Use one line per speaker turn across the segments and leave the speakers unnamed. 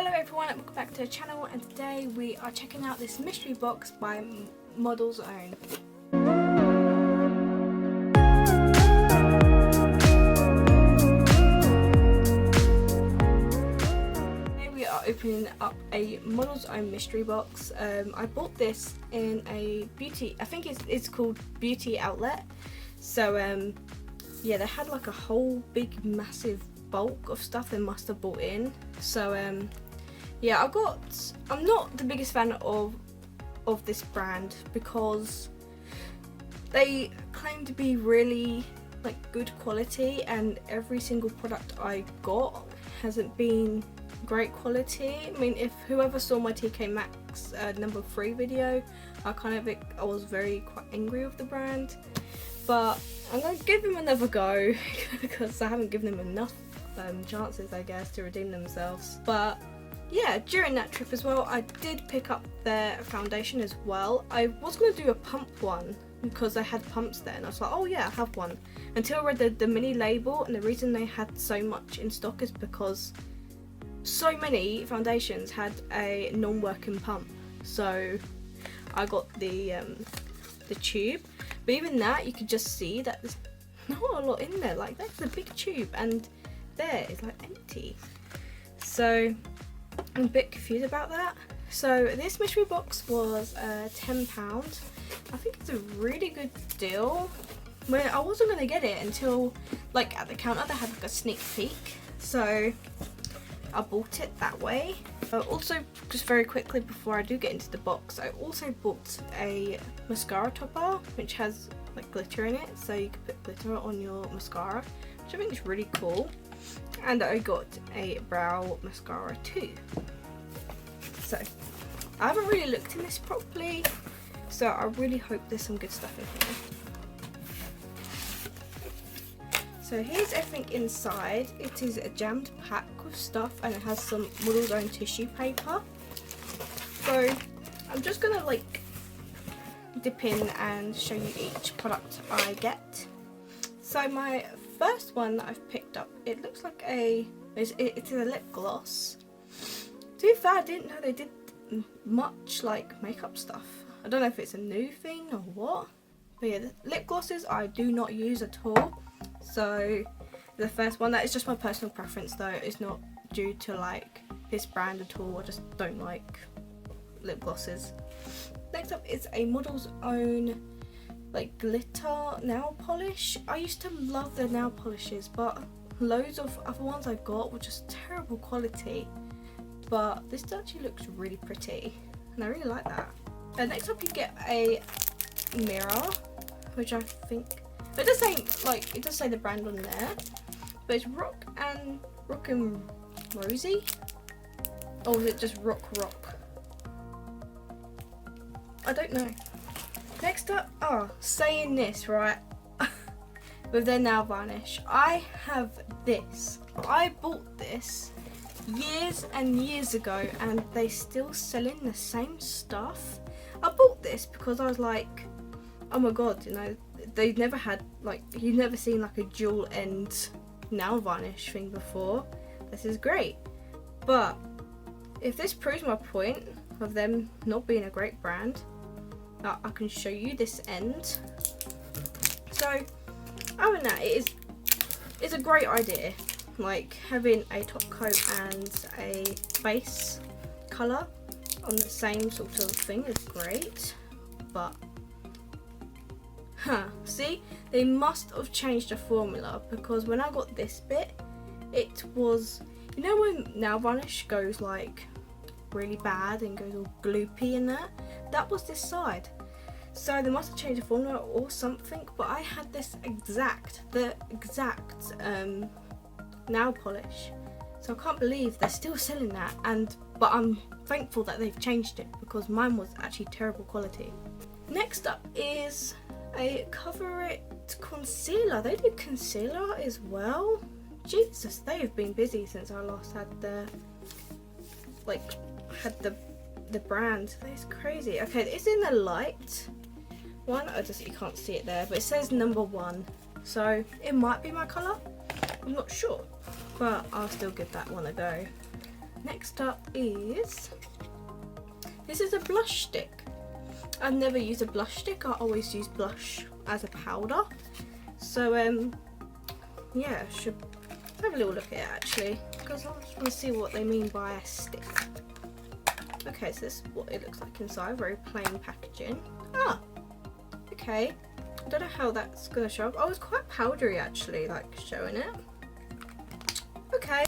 Hello everyone, welcome back to the channel, and today we are checking out this mystery box by Model's Own. Today we are opening up a Model's Own mystery box. I bought this in a beauty, I think it's called Beauty Outlet. So yeah, they had like a whole big massive bulk of stuff they must have bought in. So yeah, I'm not the biggest fan of this brand because they claim to be really like good quality, and every single product I got hasn't been great quality. I mean, if whoever saw my TK Maxx number 3 video, I was quite angry with the brand, but I'm gonna give them another go because I haven't given them enough chances, I guess, to redeem themselves. But yeah, during that trip as well, I did pick up their foundation as well. I was going to do a pump one because they had pumps there, and I was like, oh yeah, I have one, until I read the mini label. And the reason they had so much in stock is because so many foundations had a non-working pump. So I got the tube, but even that, you could just see that there's not a lot in there. Like, that's a big tube, and there is like empty. So I'm a bit confused about that. So this mystery box was £10. I think it's a really good deal. When I wasn't going to get it until like at the counter they had like a sneak peek, so I bought it that way. Also, just very quickly before I do get into the box, I also bought a mascara topper which has like glitter in it, so you can put glitter on your mascara, which I think is really cool. And I got a brow mascara too. So I haven't really looked in this properly, so I really hope there's some good stuff in here. So here's everything inside. It is a jammed pack with stuff, and it has some Model's Own tissue paper. So I'm just gonna like dip in and show you each product I get. So my first one that I've picked up, it looks like it's a lip gloss. To be fair, I didn't know they did much like makeup stuff. I don't know if it's a new thing or what, but yeah, the lip glosses I do not use at all. So the first one, that is just my personal preference though, it's not due to like this brand at all. I just don't like lip glosses. Next up is a Model's Own like glitter nail polish. I used to love their nail polishes, but loads of other ones I got were just terrible quality. But this actually looks really pretty, and I really like that. And next up you get a mirror, which I think it does say the brand on there, but it's Rock and Rosie, or is it just Rock? I don't know. Next up, saying this right, with their nail varnish. I have this. I bought this years and years ago, and they still selling the same stuff. I bought this because I was like, oh my god, you know, they've never had like, you've never seen like a dual end nail varnish thing before. This is great. But if this proves my point of them not being a great brand, I can show you this end. So other than that, it's a great idea. Like, having a top coat and a base colour on the same sort of thing is great. But see, they must have changed the formula, because when I got this bit, it was, you know when nail varnish goes like really bad and goes all gloopy in there, that was this side. So they must have changed the formula or something, but I had the exact nail polish, so I can't believe they're still selling that. But I'm thankful that they've changed it, because mine was actually terrible quality. Next up is a Cover It concealer. They do concealer as well. Jesus, they have been busy since I last had the brand. That's crazy. Okay, it's in the light one. You can't see it there, but it says #1, so it might be my colour. I'm not sure, but I'll still give that one a go. Next up is, this is a blush stick. I've never used a blush stick, I always use blush as a powder. So yeah, should have a little look at it actually, because I just want to see what they mean by a stick. Okay, so this is what it looks like inside, very plain packaging. Ah, okay. I don't know how that's going to show up. Oh, it's quite powdery actually, like showing it. Okay,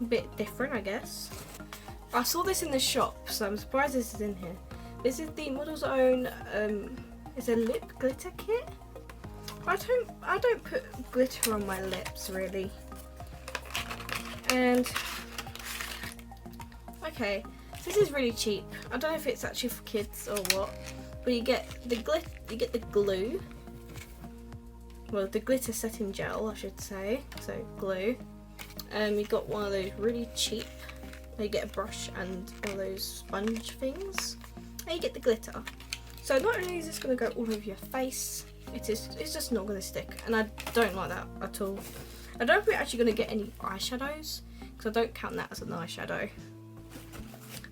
a bit different I guess. I saw this in the shop, so I'm surprised this is in here. This is the Model's Own, it's a lip glitter kit. I don't put glitter on my lips really. And okay, this is really cheap. I don't know if it's actually for kids or what, but you get the glue. Well, the glitter setting gel, I should say. So glue. You got one of those really cheap. You get a brush and one of those sponge things, and you get the glitter. So not only is this going to go all over your face, it's just not going to stick, and I don't like that at all. I don't think we're actually going to get any eyeshadows, because I don't count that as an eyeshadow.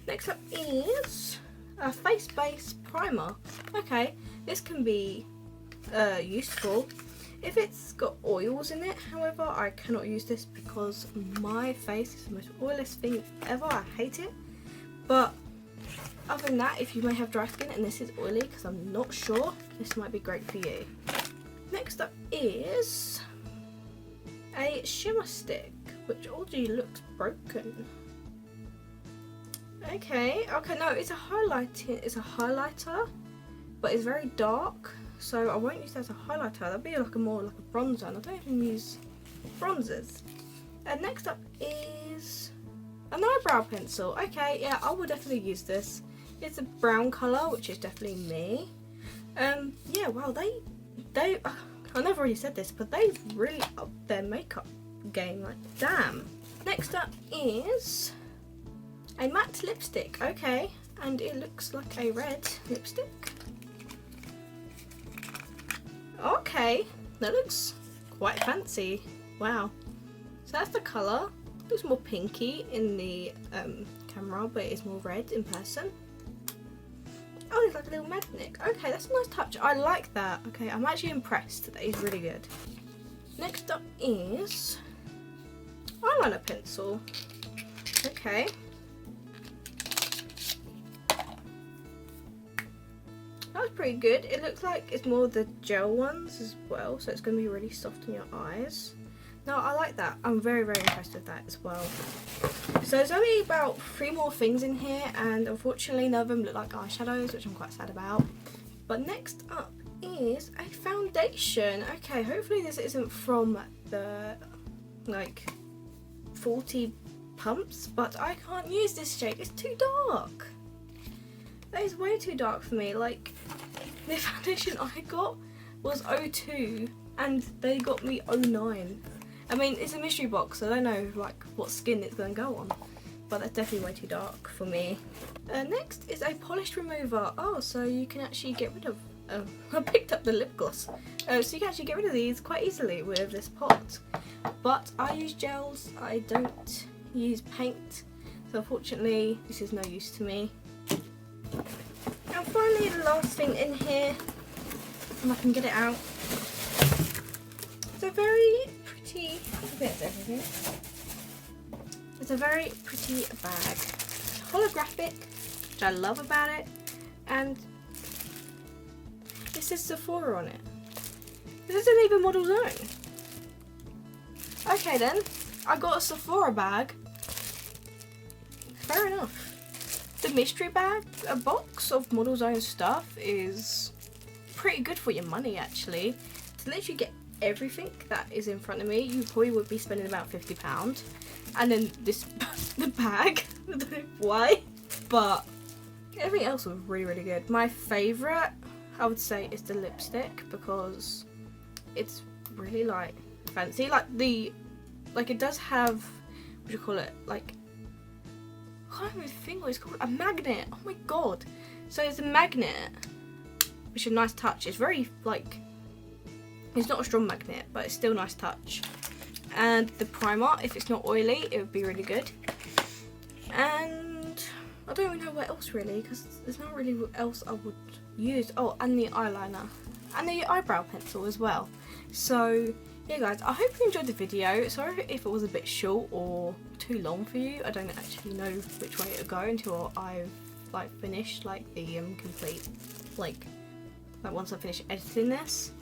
Next up is a face base primer. Okay, this can be useful if it's got oils in it. However, I cannot use this because my face is the most oiliest thing ever. I hate it. But other than that, if you may have dry skin and this is oily, because I'm not sure, this might be great for you. Next up is a shimmer stick, which already looks broken. Okay, no, it's a highlighter, but it's very dark, so I won't use that as a highlighter. That'll be like more like a bronzer, and I don't even use bronzers. And next up is an eyebrow pencil. Okay, yeah, I will definitely use this. It's a brown colour, which is definitely me. Yeah, wow, I never really said this, but they've really upped their makeup game, like damn. Next up is a matte lipstick. Okay, and it looks like a red lipstick. Okay, that looks quite fancy. Wow. So that's the colour. Looks more pinky in the camera, but it is more red in person. Oh, it's like a little magnet. Okay, that's a nice touch. I like that. Okay, I'm actually impressed. That is really good. Next up is eyeliner pencil. Okay. That's pretty good. It looks like it's more of the gel ones as well, so it's going to be really soft on your eyes. No, I like that. I'm very, very impressed with that as well. So there's only about 3 more things in here, and unfortunately none of them look like eyeshadows, which I'm quite sad about. But next up is a foundation. Okay, hopefully this isn't from the like 40 pumps, but I can't use this shade. It's too dark. That is way too dark for me. Like, the foundation I got was 02 and they got me 09. I mean, it's a mystery box, so I don't know like what skin it's going to go on, but that's definitely way too dark for me. Next is a polish remover. Oh, so you can actually get rid of, I picked up the lip gloss. So you can actually get rid of these quite easily with this pot. But I use gels, I don't use paint, so unfortunately this is no use to me. And finally, the last thing in here, if I can get it out, it's a very pretty, it's a very pretty bag. It's holographic, which I love about it, and it says Sephora on it. This isn't even Model's Own. Okay then, I got a Sephora bag. Fair enough. The mystery bag, a box of Model's Own stuff, is pretty good for your money actually. To literally get everything that is in front of me, you probably would be spending about £50. And then this, the bag, I don't know why, but everything else was really, really good. My favourite, I would say, is the lipstick, because it's really like fancy. Like it does have, what do you call it, like, I can't even think what it's called, a magnet. Oh my god. So it's a magnet, which is a nice touch. It's very like, it's not a strong magnet, but it's still a nice touch. And the primer, if it's not oily, it would be really good. I don't even know what else really, because there's not really what else I would use. Oh, and the eyeliner and the eyebrow pencil as well. So yeah guys, I hope you enjoyed the video. Sorry if it was a bit short or too long for you. I don't actually know which way to go until I've like finished like the complete like once I finish editing this.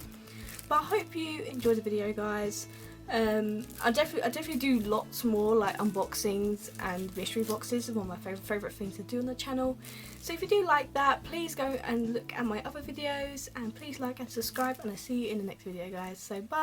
But I hope you enjoyed the video guys. I definitely do lots more like unboxings and mystery boxes. It's one of my favourite things to do on the channel. So if you do like that, please go and look at my other videos, and please like and subscribe, and I'll see you in the next video guys. So bye.